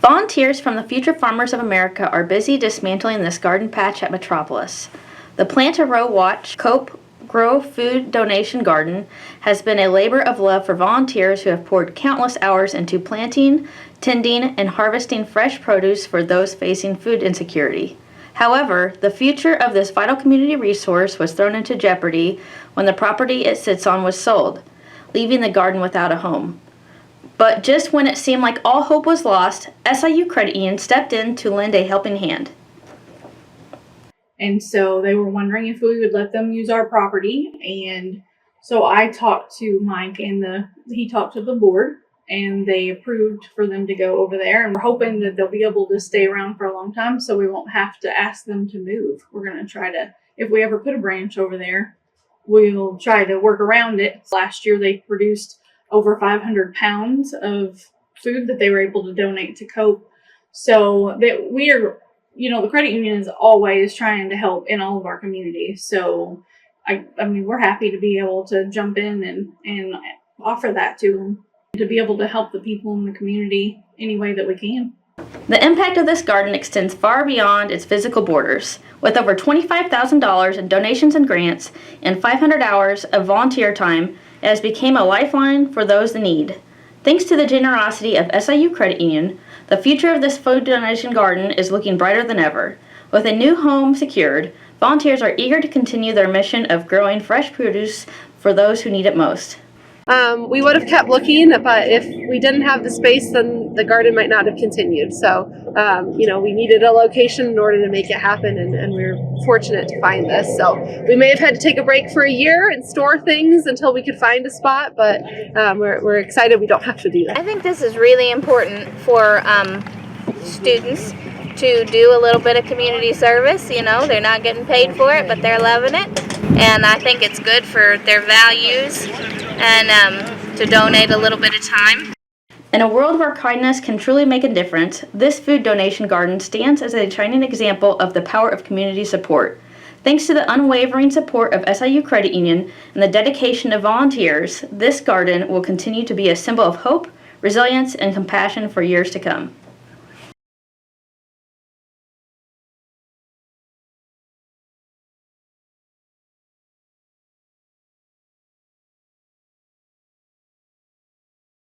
Volunteers from the Future Farmers of America are busy dismantling this garden patch at Metropolis. The Plant a Row Watch Cope Grow Food Donation Garden has been a labor of love for volunteers who have poured countless hours into planting, tending, and harvesting fresh produce for those facing food insecurity. However, the future of this vital community resource was thrown into jeopardy when the property it sits on was sold, leaving the garden without a home. But just when it seemed like all hope was lost, SIU Credit Union stepped in to lend a helping hand. And so they were wondering if we would let them use our property. And so I talked to Mike and he talked to the board and they approved for them to go over there. And we're hoping that they'll be able to stay around for a long time so we won't have to ask them to move. We're going to try to, if we ever put a branch over there, we'll try to work around it. Last year they produced over 500 pounds of food that they were able to donate to COPE. So that the credit union is always trying to help in all of our communities. So, I mean, we're happy to be able to jump in and offer that to them, to be able to help the people in the community any way that we can. The impact of this garden extends far beyond its physical borders. With over $25,000 in donations and grants and 500 hours of volunteer time, it has become a lifeline for those in need. Thanks to the generosity of SIU Credit Union, the future of this food donation garden is looking brighter than ever. With a new home secured, volunteers are eager to continue their mission of growing fresh produce for those who need it most. We would have kept looking, but if we didn't have the space, then the garden might not have continued. So, we needed a location in order to make it happen, and we were fortunate to find this. So we may have had to take a break for a year and store things until we could find a spot, but we're excited we don't have to do that. I think this is really important for students to do a little bit of community service. They're not getting paid for it, but they're loving it. And I think it's good for their values and to donate a little bit of time. In a world where kindness can truly make a difference, this food donation garden stands as a shining example of the power of community support. Thanks to the unwavering support of SIU Credit Union and the dedication of volunteers, this garden will continue to be a symbol of hope, resilience, and compassion for years to come.